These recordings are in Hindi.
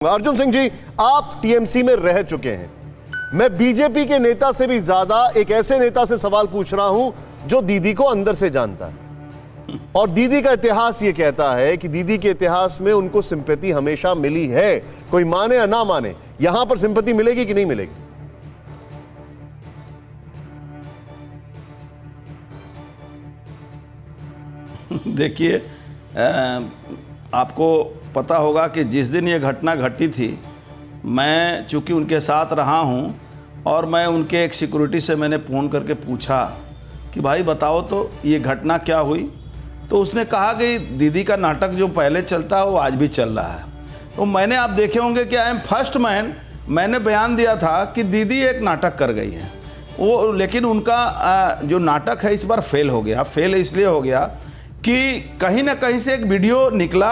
अर्जुन सिंह जी, आप टीएमसी में रह चुके हैं। मैं बीजेपी के नेता से भी ज्यादा एक ऐसे नेता से सवाल पूछ रहा हूं जो दीदी को अंदर से जानता है और दीदी का इतिहास यह कहता है कि दीदी के इतिहास में उनको सिंपैथी हमेशा मिली है। कोई माने या ना माने, यहां पर सिंपैथी मिलेगी कि नहीं मिलेगी? देखिए, आपको पता होगा कि जिस दिन ये घटना घटी थी, मैं चूंकि उनके साथ रहा हूं और मैं उनके एक सिक्योरिटी से मैंने फ़ोन करके पूछा कि भाई बताओ तो ये घटना क्या हुई। तो उसने कहा कि दीदी का नाटक जो पहले चलता है वो आज भी चल रहा है। तो मैंने, आप देखे होंगे कि आई एम फर्स्ट मैन, मैंने बयान दिया था कि दीदी एक नाटक कर गई है वो, लेकिन उनका जो नाटक है इस बार फेल हो गया। फेल इसलिए हो गया कि कहीं ना कहीं से एक वीडियो निकला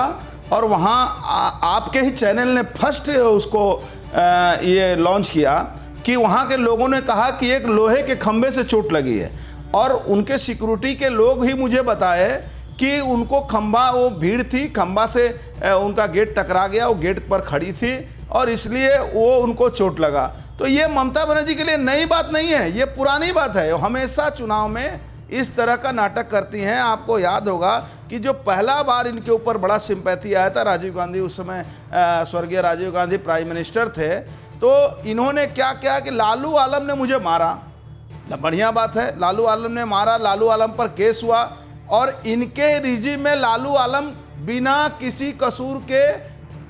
और वहाँ आपके ही चैनल ने फर्स्ट उसको ये लॉन्च किया कि वहाँ के लोगों ने कहा कि एक लोहे के खंभे से चोट लगी है और उनके सिक्योरिटी के लोग ही मुझे बताए कि उनको खंभा, वो भीड़ थी, खंभा से उनका गेट टकरा गया, वो गेट पर खड़ी थी और इसलिए वो उनको चोट लगा। तो ये ममता बनर्जी के लिए नई बात नहीं है, ये पुरानी बात है। हमेशा चुनाव में इस तरह का नाटक करती हैं। आपको याद होगा कि जो पहला बार इनके ऊपर बड़ा सिंपैथी आया था, राजीव गांधी, उस समय स्वर्गीय राजीव गांधी प्राइम मिनिस्टर थे, तो इन्होंने क्या किया कि लालू आलम ने मुझे मारा। बढ़िया बात है, लालू आलम ने मारा, लालू आलम पर केस हुआ और इनके रिजीम में लालू आलम बिना किसी कसूर के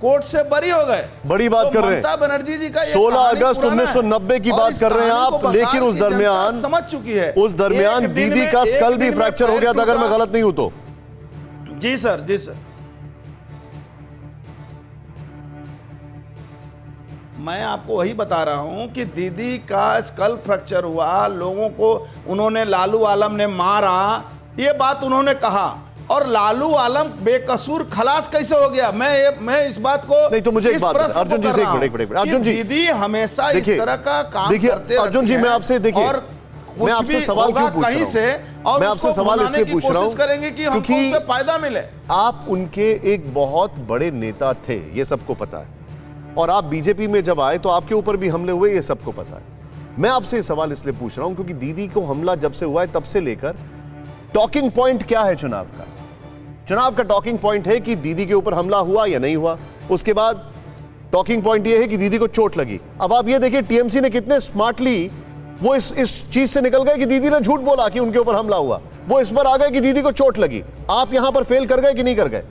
कोर्ट से बरी हो गए। बड़ी बात कर रहे हैं, ममता बनर्जी जी का 16 अगस्त 1990 की बात कर रहे हैं आप, लेकिन उस दरमियान समझ चुकी है, उस दरमियान दीदी का स्कल भी फ्रैक्चर हो गया था, अगर मैं गलत नहीं हूं तो। जी सर, जी सर। मैं आपको वही बता रहा हूं कि दीदी का स्कल फ्रैक्चर हुआ, लोगों को उन्होंने, लालू आलम ने मारा, ये बात उन्होंने कहा और लालू आलम बेकसूर खलास कैसे हो गया? मैं इस बात को नहीं, तो मुझे एक बात, अर्जुन जी से एक मिनट, अर्जुन जी, दीदी हमेशा इस तरह का काम करते हैं। अर्जुन जी, मैं आपसे, देखिए, और मैं आपसे सवाल क्यों पूछ रहा हूं? से और मैं आपसे सवाल इसलिए पूछ रहा हूं करेंगे कि हमको उससे फायदा मिले। आप उनके एक बहुत बड़े नेता थे, ये सबको पता है, और आप बीजेपी में जब आए तो आपके ऊपर भी हमले हुए, ये सबको पता है। मैं आपसे सवाल इसलिए पूछ रहा हूं क्योंकि दीदी को हमला जब से हुआ है तब से लेकर टॉकिंग पॉइंट क्या है चुनाव का? चुनाव का टॉकिंग पॉइंट है कि दीदी के ऊपर हमला हुआ या नहीं हुआ। उसके बाद टॉकिंग पॉइंट यह है कि दीदी को चोट लगी। अब आप ये देखिए, टीएमसी ने कितने स्मार्टली वो इस चीज से निकल गए कि दीदी ने झूठ बोला कि उनके ऊपर हमला हुआ, वो इस पर आ गए कि दीदी को चोट लगी। आप यहां पर फेल कर गए कि नहीं कर गए?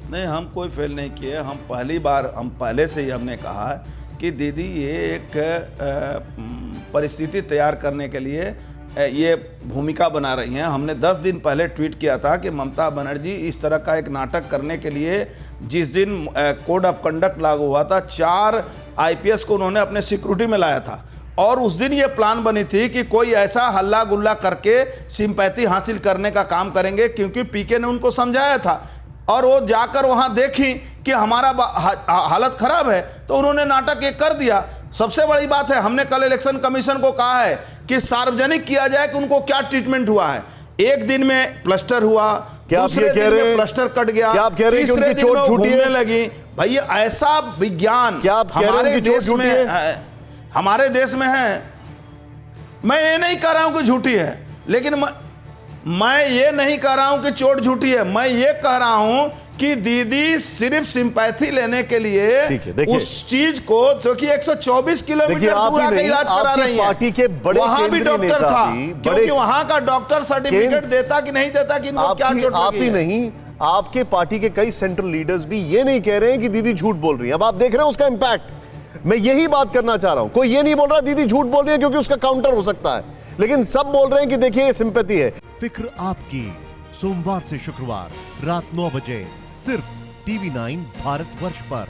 नहीं, हम कोई फेल नहीं किए। हम पहली बार, हम पहले से ही हमने कहा कि दीदी ये एक परिस्थिति तैयार करने के लिए ये भूमिका बना रही हैं। हमने 10 दिन पहले ट्वीट किया था कि ममता बनर्जी इस तरह का एक नाटक करने के लिए, जिस दिन कोड ऑफ कंडक्ट लागू हुआ था, 4 आईपीएस को उन्होंने अपने सिक्योरिटी में लाया था और उस दिन ये प्लान बनी थी कि कोई ऐसा हल्ला गुल्ला करके सिंपैथी हासिल करने का काम करेंगे, क्योंकि पीके ने उनको समझाया था और वो जाकर वहां देखी कि हमारा हालत खराब है तो उन्होंने नाटक एक कर दिया। सबसे बड़ी बात है, हमने कल इलेक्शन कमीशन को कहा है कि सार्वजनिक किया जाए कि उनको क्या ट्रीटमेंट हुआ है। एक दिन में प्लास्टर हुआ, दूसरे दिन में प्लास्टर कट गया, तीसरे दिन में घूमने लगी। भाई ऐसा विज्ञान हमारे देश में, हमारे देश में है। मैं ये नहीं कह रहा हूं कि झूठी है, लेकिन मैं ये नहीं कह रहा हूं कि चोट झूठी है। मैं ये कह रहा हूं कि दीदी सिर्फ सिंपैथी लेने के लिए उस चीज को, जो कि 124 किलोमीटर दूर आके इलाज करा रही है, पार्टी के बड़े वहां भी डॉक्टर था, क्योंकि वहां का डॉक्टर सर्टिफिकेट देता कि नहीं देता कि इनको क्या चोट लगी है। आप ही नहीं, आपके पार्टी के कई सेंट्रल लीडर्स भी ये नहीं कह रहे हैं कि दीदी झूठ बोल रही है। अब आप देख रहे हैं उसका इंपैक्ट। मैं यही बात करना चाह रहा हूं, कोई ये नहीं बोल रहा दीदी झूठ बोल रही है क्योंकि उसका काउंटर हो सकता है, लेकिन सब बोल रहे हैं कि देखिए ये सिंपैथी है। फिक्र आपकी, सोमवार से शुक्रवार रात 9 बजे सिर्फ TV9 भारतवर्ष पर।